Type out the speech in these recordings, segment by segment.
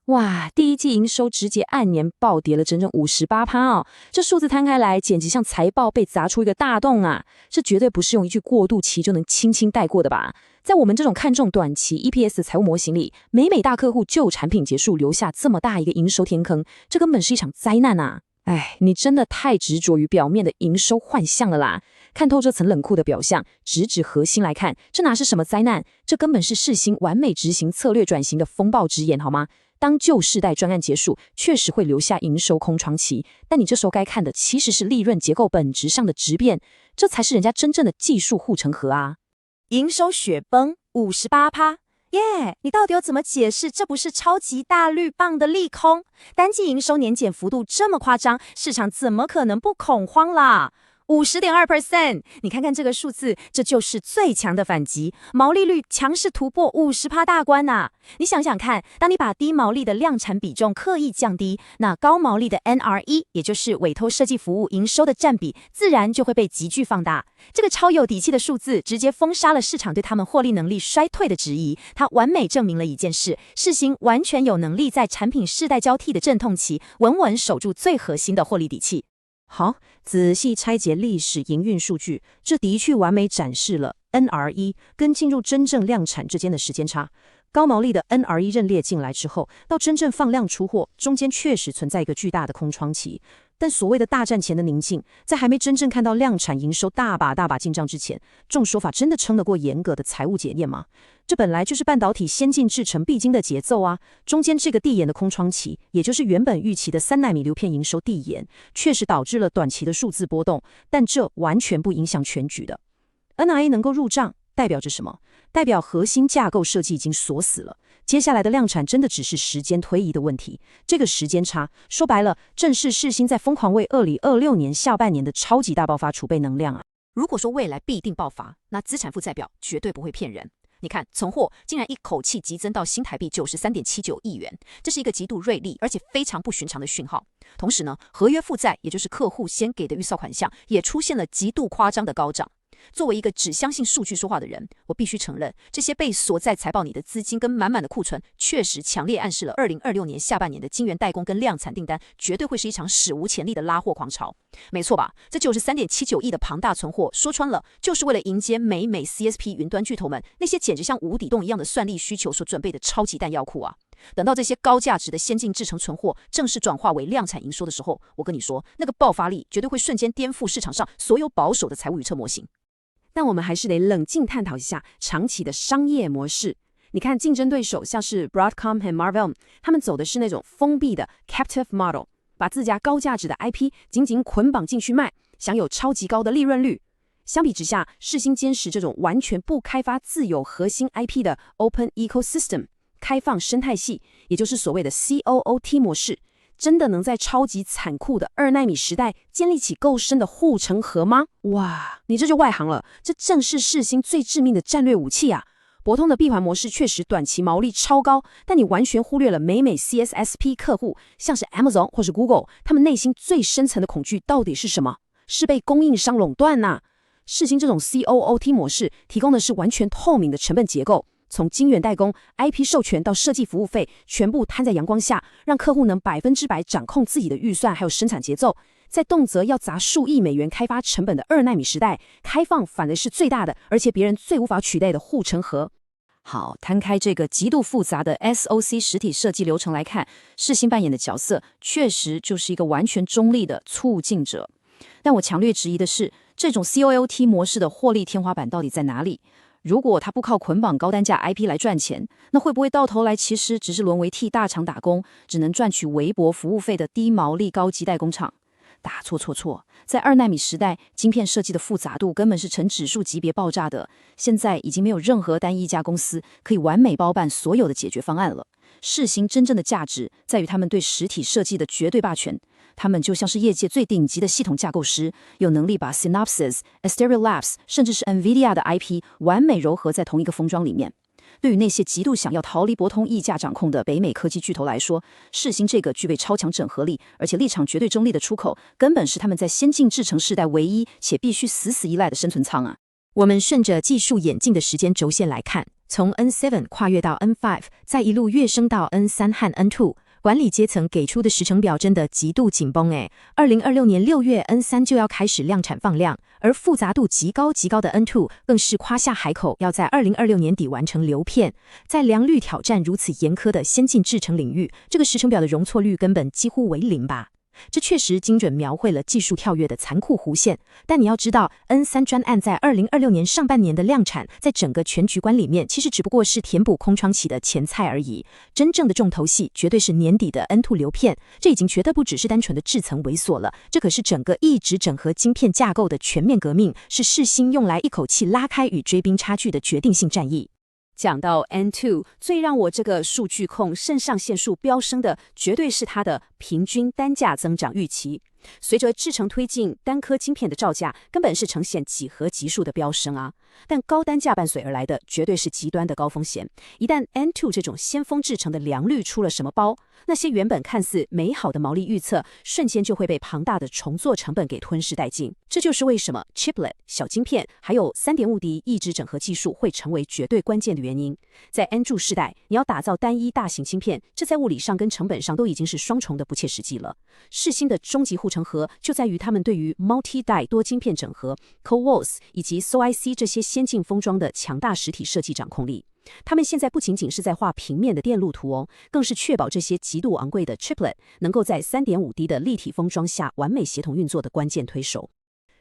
哇，第一季营收直接按年暴跌了整整58%哦，这数字摊开来，简直像财报被砸出一个大洞啊！这绝对不是用一句过渡期就能轻轻带过的吧？在我们这种看重短期 EPS 的财务模型里，每大客户旧产品结束留下这么大一个营收填坑，这根本是一场灾难啊！哎，你真的太执着于表面的营收幻象了啦！看透这层冷酷的表象，直指核心来看，这哪是什么灾难？这根本是世新完美执行策略转型的风暴之眼，好吗？当旧世代专案结束，确实会留下营收空窗期，但你这时候该看的其实是利润结构本质上的质变，这才是人家真正的技术护城河啊！营收雪崩58%，耶！你到底要怎么解释？这不是超级大绿棒的利空？单季营收年减幅度这么夸张，市场怎么可能不恐慌啦？50.2%，你看看这个数字，这就是最强的反击，毛利率强势突破50%大关啊！你想想看，当你把低毛利的量产比重刻意降低，那高毛利的 NRE， 也就是委托设计服务营收的占比，自然就会被急剧放大。这个超有底气的数字，直接封杀了市场对他们获利能力衰退的质疑。它完美证明了一件事：世新完全有能力在产品世代交替的阵痛期，稳稳守住最核心的获利底气。好，仔细拆解历史营运数据，这的确完美展示了 NRE 跟进入真正量产之间的时间差。高毛利的 NRE 认列进来之后，到真正放量出货，中间确实存在一个巨大的空窗期。但所谓的大战前的宁静，在还没真正看到量产营收大把进账之前，这种说法真的撑得过严格的财务检验吗？这本来就是半导体先进制程必经的节奏啊！中间这个递延的空窗期，也就是原本预期的3奈米流片营收递延，确实导致了短期的数字波动，但这完全不影响全局的。NRE 能够入账，代表着什么？代表核心架构设计已经锁死了，接下来的量产真的只是时间推移的问题。这个时间差，说白了，正是世新在疯狂为2026年下半年的超级大爆发储备能量啊！如果说未来必定爆发，那资产负债表绝对不会骗人。你看，存货竟然一口气急增到新台币93.79亿元，这是一个极度锐利而且非常不寻常的讯号。同时呢，合约负债，也就是客户先给的预算款项，也出现了极度夸张的高涨。作为一个只相信数据说话的人，我必须承认，这些被锁在财报里的资金跟满满的库存，确实强烈暗示了2026年下半年的晶圆代工跟量产订单，绝对会是一场史无前例的拉货狂潮。没错吧？这93.79亿的庞大存货，说穿了，就是为了迎接美 CSP 云端巨头们那些简直像无底洞一样的算力需求所准备的超级弹药库啊！等到这些高价值的先进制程存货正式转化为量产营收的时候，我跟你说，那个爆发力绝对会瞬间颠覆市场上所有保守的财务预测模型。但我们还是得冷静探讨一下长期的商业模式。你看，竞争对手像是 Broadcom 和 Marvell， 他们走的是那种封闭的 captive model， 把自家高价值的 IP 紧紧捆绑进去卖，享有超级高的利润率。相比之下，世新坚持这种完全不开发自有核心 IP 的 open ecosystem 开放生态系，也就是所谓的 COOT 模式。真的能在超级残酷的2奈米时代建立起够深的护城河吗？哇，你这就外行了，这正是世新最致命的战略武器啊！博通的闭环模式确实短期毛利超高，但你完全忽略了美 CSSP 客户，像是 Amazon 或是 Google， 他们内心最深层的恐惧到底是什么？是被供应商垄断啊！世新这种 COOT 模式提供的是完全透明的成本结构。从晶圆代工、IP 授权到设计服务费，全部摊在阳光下，让客户能100%掌控自己的预算还有生产节奏。在动辄要砸数亿美元开发成本的2奈米时代，开放反而是最大的，而且别人最无法取代的护城河。好，摊开这个极度复杂的 SOC 实体设计流程来看，世新扮演的角色确实就是一个完全中立的促进者。但我强烈质疑的是，这种 COOT 模式的获利天花板到底在哪里？如果它不靠捆绑高单价 IP 来赚钱，那会不会到头来其实只是沦为替大厂打工，只能赚取微薄服务费的低毛利高级代工厂？大错，在2奈米时代，晶片设计的复杂度根本是呈指数级别爆炸的，现在已经没有任何单一家公司可以完美包办所有的解决方案了。世新真正的价值在于他们对实体设计的绝对霸权，他们就像是业界最顶级的系统架构师，有能力把 Synopsys、Astera Labs 甚至是 NVIDIA 的 IP 完美糅合在同一个封装里面。对于那些极度想要逃离博通溢价掌控的北美科技巨头来说，世新这个具备超强整合力而且立场绝对中立的出口，根本是他们在先进制程世代唯一且必须死依赖的生存舱啊！我们顺着技术演进的时间轴线来看，从 N7 跨越到 N5， 再一路跃升到 N3 和 N2， 管理阶层给出的时程表真的极度紧绷2026年6月 N3 就要开始量产放量，而复杂度极高的 N2 更是夸下海口，要在2026年底完成流片。在良率挑战如此严苛的先进制程领域，这个时程表的容错率根本几乎为0吧。这确实精准描绘了技术跳跃的残酷弧线，但你要知道 N3 专案在2026年上半年的量产，在整个全局观里面其实只不过是填补空窗期的前菜而已，真正的重头戏绝对是年底的 N2 流片，这已经绝对不只是单纯的制程猥琐了，这可是整个一直整合晶片架构的全面革命，是世芯用来一口气拉开与追兵差距的决定性战役。讲到 N2， 最让我这个数据控肾上腺素飙升的，绝对是它的平均单价增长预期。随着制程推进，单颗晶片的造价根本是呈现几何级数的飙升啊！但高单价伴随而来的，绝对是极端的高风险。一旦 N2 这种先锋制程的良率出了什么包，那些原本看似美好的毛利预测，瞬间就会被庞大的重做成本给吞噬殆尽。这就是为什么 Chiplet 小晶片还有 3.5D 异质整合技术会成为绝对关键的原因。在 N2 世代，你要打造单一大型晶片，这在物理上跟成本上都已经是双重的不切实际了。世芯的终极护城河就在于他们对于 multi-die 多晶片整合、CoWoS 以及 SoIC 这些先进封装的强大实体设计掌控力。他们现在不仅仅是在画平面的电路图哦，更是确保这些极度昂贵的 Chiplet 能够在 3.5D 的立体封装下完美协同运作的关键推手。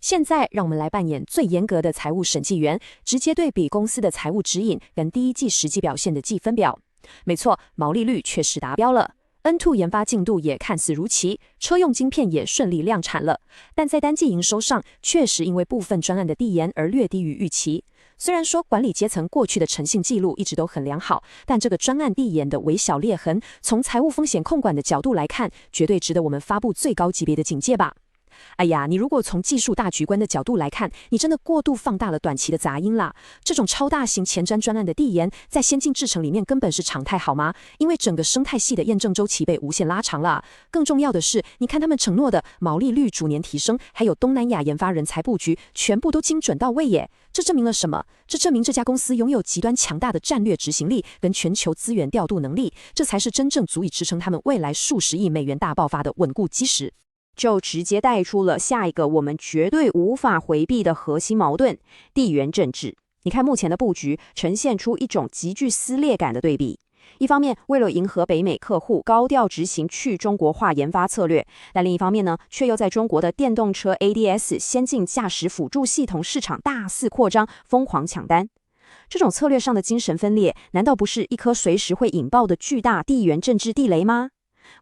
现在让我们来扮演最严格的财务审计员，直接对比公司的财务指引跟第一季实际表现的计分表。没错，毛利率确实达标了。N2 研发进度也看似如期，车用晶片也顺利量产了，但在单季营收上确实因为部分专案的递延而略低于预期。虽然说管理阶层过去的诚信记录一直都很良好，但这个专案递延的微小裂痕，从财务风险控管的角度来看，绝对值得我们发布最高级别的警戒吧。哎呀，你如果从技术大局观的角度来看，你真的过度放大了短期的杂音啦。这种超大型前瞻专案的递延，在先进制程里面根本是常态，好吗？因为整个生态系的验证周期被无限拉长了。更重要的是，你看他们承诺的毛利率逐年提升，还有东南亚研发人才布局，全部都精准到位耶。这证明了什么？这证明这家公司拥有极端强大的战略执行力跟全球资源调度能力，这才是真正足以支撑他们未来数十亿美元大爆发的稳固基石。就直接带出了下一个我们绝对无法回避的核心矛盾——地缘政治。你看目前的布局呈现出一种极具撕裂感的对比。一方面，为了迎合北美客户，高调执行去中国化研发策略，但另一方面呢，却又在中国的电动车 ADS 先进驾驶辅助系统市场大肆扩张，疯狂抢单。这种策略上的精神分裂，难道不是一颗随时会引爆的巨大地缘政治地雷吗？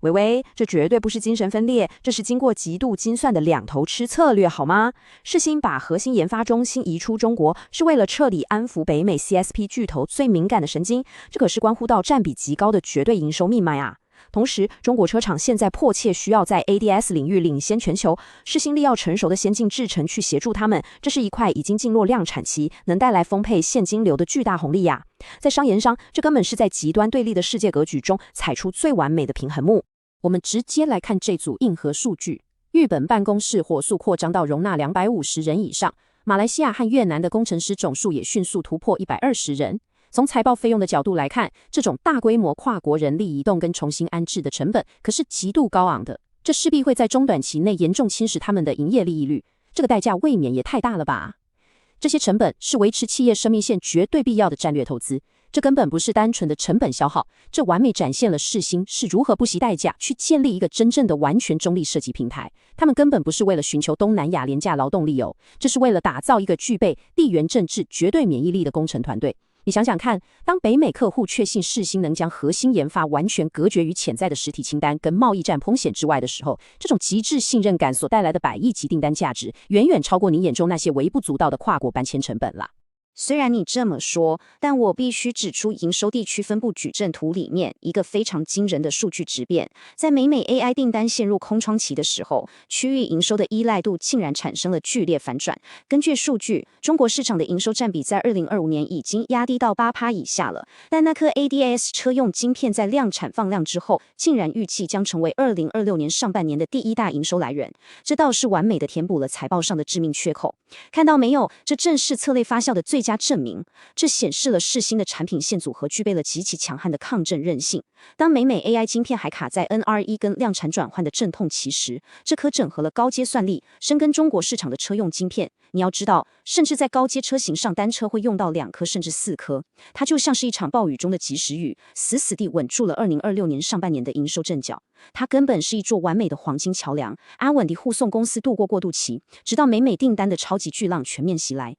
喂，这绝对不是精神分裂，这是经过极度精算的两头吃策略，好吗？世芯把核心研发中心移出中国，是为了彻底安抚北美 CSP 巨头最敏感的神经，这可是关乎到占比极高的绝对营收命脉啊！同时，中国车厂现在迫切需要在 ADS 领域领先全球，世芯力要成熟的先进制程去协助他们，这是一块已经进入量产期，能带来丰沛现金流的巨大红利呀！在商言商，这根本是在极端对立的世界格局中踩出最完美的平衡木。我们直接来看这组硬核数据，日本办公室火速扩张到容纳250人以上，马来西亚和越南的工程师总数也迅速突破120人。从财报费用的角度来看，这种大规模跨国人力移动跟重新安置的成本可是极度高昂的，这势必会在中短期内严重侵蚀他们的营业利益率，这个代价未免也太大了吧？这些成本是维持企业生命线绝对必要的战略投资，这根本不是单纯的成本消耗，这完美展现了世芯是如何不惜代价去建立一个真正的完全中立设计平台。他们根本不是为了寻求东南亚廉价劳动力哦，这是为了打造一个具备地缘政治绝对免疫力的工程团队。你想想看，当北美客户确信世芯能将核心研发完全隔绝于潜在的实体清单跟贸易战风险之外的时候，这种极致信任感所带来的100亿级订单价值，远远超过你眼中那些微不足道的跨国搬迁成本啦。虽然你这么说，但我必须指出营收地区分布矩阵图里面一个非常惊人的数据质变。在美 AI 订单陷入空窗期的时候，区域营收的依赖度竟然产生了剧烈反转。根据数据，中国市场的营收占比在2025年已经压低到8%以下了，但那颗 ADS 车用晶片在量产放量之后，竟然预计将成为2026年上半年的第一大营收来源。这倒是完美的填补了财报上的致命缺口。看到没有，这正是策略发酵的最佳证明。这显示了世芯的产品线组合具备了极其强悍的抗震韧性。当美 AI 晶片还卡在 NRE 跟量产转换的阵痛期时，这颗整合了高阶算力、深耕中国市场的车用晶片。你要知道，甚至在高阶车型上，单车会用到2颗甚至4颗。它就像是一场暴雨中的及时雨，死死地稳住了2026年上半年的营收阵脚。它根本是一座完美的黄金桥梁，安稳地护送公司度过过渡期，直到美订单的超级巨浪全面袭来。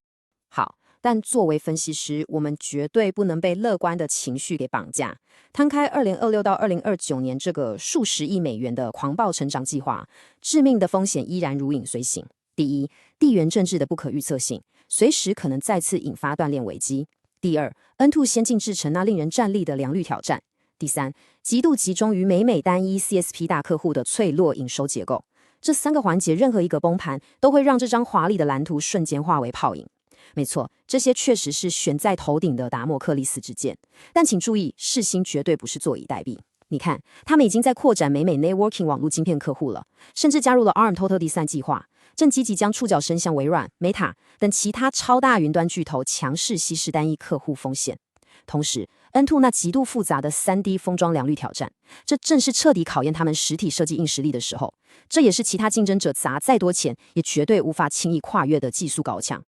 好，但作为分析师，我们绝对不能被乐观的情绪给绑架。摊开2026到2029年这个数十亿美元的狂暴成长计划，致命的风险依然如影随形。第一，地缘政治的不可预测性，随时可能再次引发断链危机。第二 ，N2 先进制程那令人战栗的良率挑战。第三，极度集中于美单一 CSP 大客户的脆弱营收结构。这3个环节任何一个崩盘，都会让这张华丽的蓝图瞬间化为泡影。没错，这些确实是悬在头顶的达摩克利斯之剑。但请注意，世芯绝对不是坐以待毙。你看，他们已经在扩展美 Networking 网络晶片客户了，甚至加入了 ARM Total Design 计划，正积极将触角伸向微软、Meta 等其他超大云端巨头，强势稀释单一客户风险。同时 ，N2 那极度复杂的 3D 封装良率挑战，这正是彻底考验他们实体设计硬实力的时候。这也是其他竞争者砸再多钱，也绝对无法轻易跨越的技术高墙。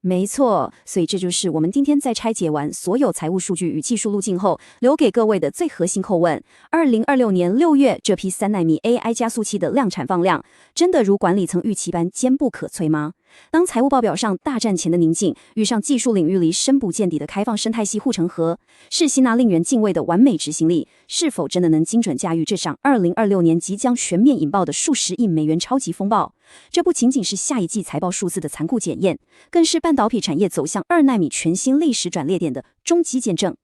没错，所以这就是我们今天在拆解完所有财务数据与技术路径后，留给各位的最核心叩问：2026年6月这批3奈米 AI 加速器的量产放量，真的如管理层预期般坚不可摧吗？当财务报表上大战前的宁静，遇上技术领域里深不见底的开放生态系护城河，世芯那令人敬畏的完美执行力，是否真的能精准驾驭这场2026年即将全面引爆的数十亿美元超级风暴？这不仅仅是下一季财报数字的残酷检验，更是半导体产业走向2奈米全新历史转捩点的终极见证。